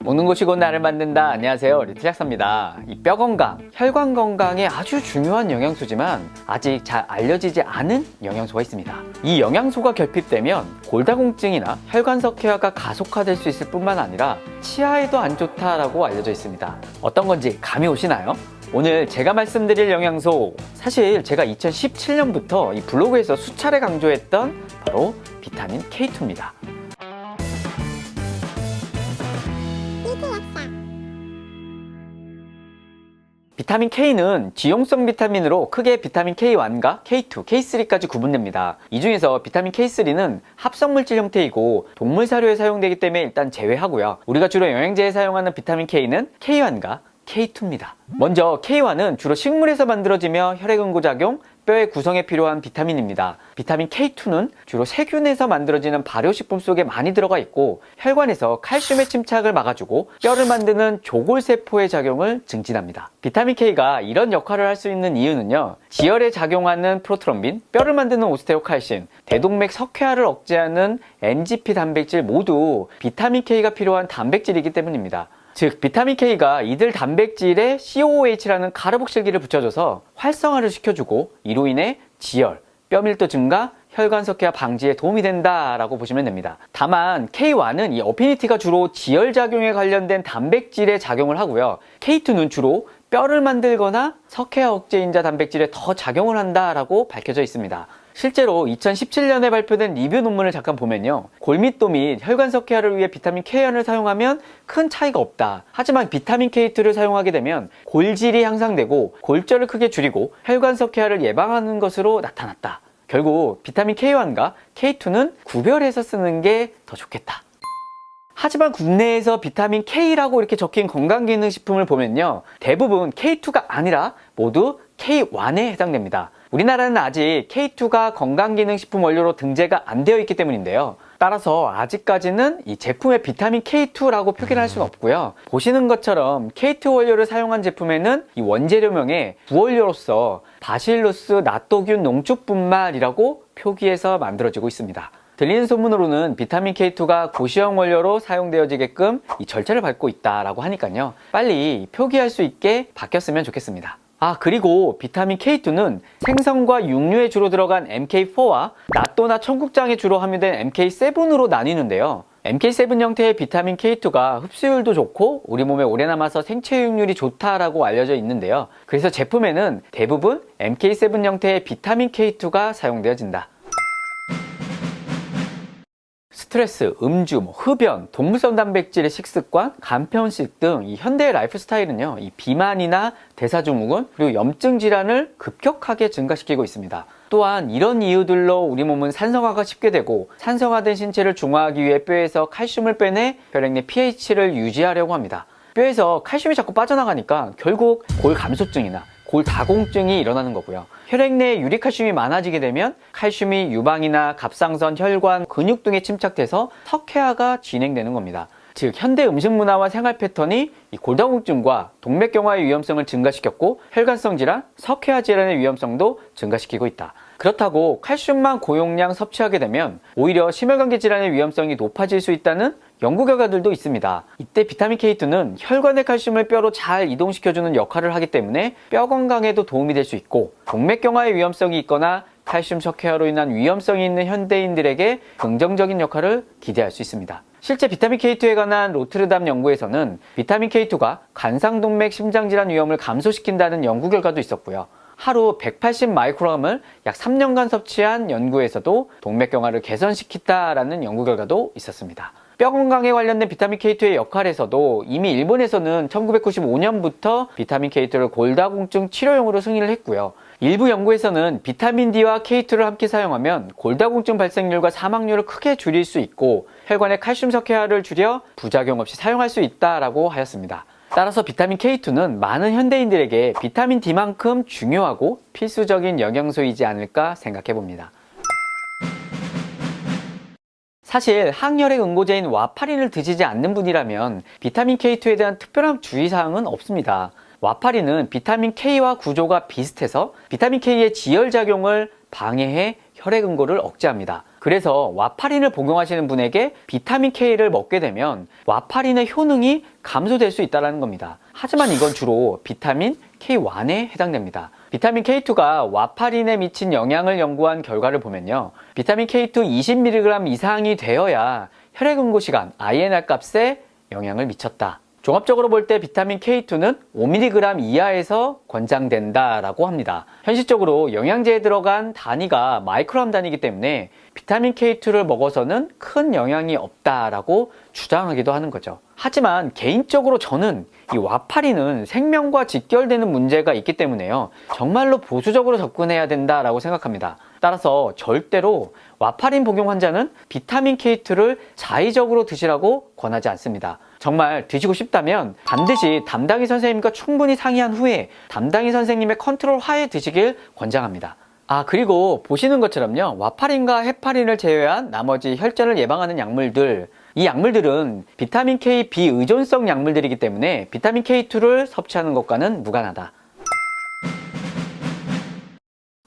먹는 것이 곧 나를 만든다. 안녕하세요, 리틀약사입니다. 이 뼈 건강, 혈관 건강에 아주 중요한 영양소지만 아직 잘 알려지지 않은 영양소가 있습니다. 이 영양소가 결핍되면 골다공증이나 혈관 석회화가 가속화될 수 있을 뿐만 아니라 치아에도 안 좋다라고 알려져 있습니다. 어떤 건지 감이 오시나요? 오늘 제가 말씀드릴 영양소, 사실 제가 2017년부터 이 블로그에서 수차례 강조했던 바로 비타민 K2입니다. 비타민 K는 지용성 비타민으로 크게 비타민 K1과 K2, K3까지 구분됩니다. 이 중에서 비타민 K3는 합성물질 형태이고 동물 사료에 사용되기 때문에 일단 제외하고요. 우리가 주로 영양제에 사용하는 비타민 K는 K1과 K2입니다. 먼저 K1은 주로 식물에서 만들어지며 혈액응고작용, 뼈의 구성에 필요한 비타민입니다. 비타민 K2는 주로 세균에서 만들어지는 발효식품 속에 많이 들어가 있고 혈관에서 칼슘의 침착을 막아주고 뼈를 만드는 조골세포의 작용을 증진합니다. 비타민 K가 이런 역할을 할 수 있는 이유는요, 지혈에 작용하는 프로트롬빈, 뼈를 만드는 오스테오칼신, 대동맥 석회화를 억제하는 MGP 단백질 모두 비타민 K가 필요한 단백질이기 때문입니다. 즉 비타민 K가 이들 단백질에 COOH라는 카르복실기를 붙여줘서 활성화를 시켜주고 이로 인해 지혈, 뼈밀도 증가, 혈관 석회화 방지에 도움이 된다라고 보시면 됩니다. 다만 K1은 이 어피니티가 주로 지혈 작용에 관련된 단백질에 작용을 하고요. K2는 주로 뼈를 만들거나 석회화 억제인자 단백질에 더 작용을 한다라고 밝혀져 있습니다. 실제로 2017년에 발표된 리뷰 논문을 잠깐 보면요, 골밀도 및 혈관 석회화를 위해 비타민 K1을 사용하면 큰 차이가 없다. 하지만 비타민 K2를 사용하게 되면 골질이 향상되고 골절을 크게 줄이고 혈관 석회화를 예방하는 것으로 나타났다. 결국 비타민 K1과 K2는 구별해서 쓰는 게 더 좋겠다. 하지만 국내에서 비타민 K라고 이렇게 적힌 건강기능식품을 보면요, 대부분 K2가 아니라 모두 K1에 해당됩니다. 우리나라는 아직 K2가 건강기능식품 원료로 등재가 안 되어 있기 때문인데요. 따라서 아직까지는 이 제품에 비타민 K2라고 표기할 수는 없고요. 보시는 것처럼 K2 원료를 사용한 제품에는 이 원재료명에 부원료로서 바실루스 나토균 농축분말이라고 표기해서 만들어지고 있습니다. 들리는 소문으로는 비타민 K2가 고시형 원료로 사용되어지게끔 이 절차를 밟고 있다라고 하니까요, 빨리 표기할 수 있게 바뀌었으면 좋겠습니다. 그리고 비타민 K2는 생선과 육류에 주로 들어간 MK4와 낫또나 청국장에 주로 함유된 MK7으로 나뉘는데요. MK7 형태의 비타민 K2가 흡수율도 좋고 우리 몸에 오래 남아서 생체육률이 좋다라고 알려져 있는데요. 그래서 제품에는 대부분 MK7 형태의 비타민 K2가 사용되어진다. 스트레스, 음주, 흡연, 동물성 단백질의 식습관, 간편식 등 이 현대의 라이프 스타일은요, 이 비만이나 대사증후군 그리고 염증 질환을 급격하게 증가시키고 있습니다. 또한 이런 이유들로 우리 몸은 산성화가 쉽게 되고 산성화된 신체를 중화하기 위해 뼈에서 칼슘을 빼내 혈액 내 pH를 유지하려고 합니다. 뼈에서 칼슘이 자꾸 빠져나가니까 결국 골 감소증이나 골 다공증이 일어나는 거고요. 혈액 내에 유리칼슘이 많아지게 되면 칼슘이 유방이나 갑상선, 혈관, 근육 등에 침착돼서 석회화가 진행되는 겁니다. 즉 현대 음식 문화와 생활 패턴이 이 골다공증과 동맥경화의 위험성을 증가시켰고 혈관성 질환, 석회화 질환의 위험성도 증가시키고 있다. 그렇다고 칼슘만 고용량 섭취하게 되면 오히려 심혈관계 질환의 위험성이 높아질 수 있다는 연구 결과들도 있습니다. 이때 비타민 K2는 혈관의 칼슘을 뼈로 잘 이동시켜주는 역할을 하기 때문에 뼈 건강에도 도움이 될 수 있고 동맥경화의 위험성이 있거나 칼슘 석회화로 인한 위험성이 있는 현대인들에게 긍정적인 역할을 기대할 수 있습니다. 실제 비타민 K2에 관한 로트르담 연구에서는 비타민 K2가 간상동맥 심장질환 위험을 감소시킨다는 연구 결과도 있었고요. 하루 180 마이크로그램을 약 3년간 섭취한 연구에서도 동맥경화를 개선시켰다라는 연구 결과도 있었습니다. 뼈 건강에 관련된 비타민 K2의 역할에서도 이미 일본에서는 1995년부터 비타민 K2를 골다공증 치료용으로 승인을 했고요. 일부 연구에서는 비타민 D와 K2를 함께 사용하면 골다공증 발생률과 사망률을 크게 줄일 수 있고 혈관의 칼슘 석회화를 줄여 부작용 없이 사용할 수 있다라고 하였습니다. 따라서 비타민 K2는 많은 현대인들에게 비타민 D만큼 중요하고 필수적인 영양소이지 않을까 생각해 봅니다. 사실 항혈액 응고제인 와파린을 드시지 않는 분이라면 비타민 K2에 대한 특별한 주의사항은 없습니다. 와파린은 비타민 K와 구조가 비슷해서 비타민 K의 지혈작용을 방해해 혈액응고를 억제합니다. 그래서 와파린을 복용하시는 분에게 비타민 K를 먹게 되면 와파린의 효능이 감소될 수 있다는 겁니다. 하지만 이건 주로 비타민 K1에 해당됩니다. 비타민 K2가 와파린에 미친 영향을 연구한 결과를 보면요. 비타민 K2 20mg 이상이 되어야 혈액응고 시간 INR 값에 영향을 미쳤다. 종합적으로 볼 때 비타민 K2는 5mg 이하에서 권장된다라고 합니다. 현실적으로 영양제에 들어간 단위가 마이크로암 단위이기 때문에 비타민 K2를 먹어서는 큰 영향이 없다라고 주장하기도 하는 거죠. 하지만 개인적으로 저는 이 와파린은 생명과 직결되는 문제가 있기 때문에요. 정말로 보수적으로 접근해야 된다라고 생각합니다. 따라서 절대로 와파린 복용 환자는 비타민 K2를 자의적으로 드시라고 권하지 않습니다. 정말 드시고 싶다면 반드시 담당의 선생님과 충분히 상의한 후에 담당의 선생님의 컨트롤 하에 드시길 권장합니다. 그리고 보시는 것처럼요. 와파린과 헤파린을 제외한 나머지 혈전을 예방하는 약물들, 이 약물들은 비타민 K 비의존성 약물들이기 때문에 비타민 K2를 섭취하는 것과는 무관하다.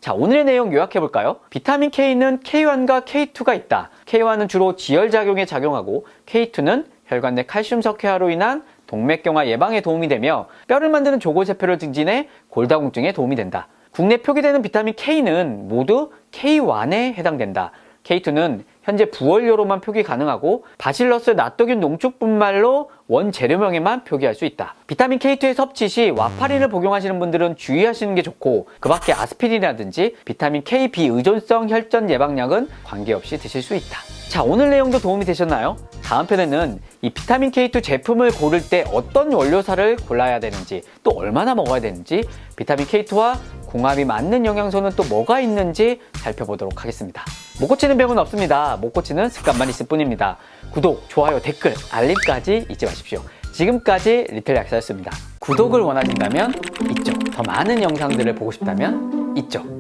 자, 오늘의 내용 요약해볼까요? 비타민 K는 K1과 K2가 있다. K1은 주로 지혈작용에 작용하고 K2는 혈관 내 칼슘 석회화로 인한 동맥경화 예방에 도움이 되며 뼈를 만드는 조골세포를 증진해 골다공증에 도움이 된다. 국내 표기되는 비타민 K는 모두 K1에 해당된다. K2는 현재 부원료로만 표기 가능하고 바실러스 낫도균 농축분말로 원재료명에만 표기할 수 있다. 비타민 K2의 섭취 시 와파린을 복용하시는 분들은 주의하시는 게 좋고 그 밖에 아스피린이라든지 비타민 K 비의존성 혈전 예방약은 관계없이 드실 수 있다. 자, 오늘 내용도 도움이 되셨나요? 다음 편에는 이 비타민 K2 제품을 고를 때 어떤 원료사를 골라야 되는지, 또 얼마나 먹어야 되는지, 비타민 K2와 궁합이 맞는 영양소는 또 뭐가 있는지 살펴보도록 하겠습니다. 못 고치는 병은 없습니다. 못 고치는 습관만 있을 뿐입니다. 구독, 좋아요, 댓글, 알림까지 잊지 마십시오. 지금까지 리틀 약사였습니다. 구독을 원하신다면 이쪽, 더 많은 영상들을 보고 싶다면 이쪽.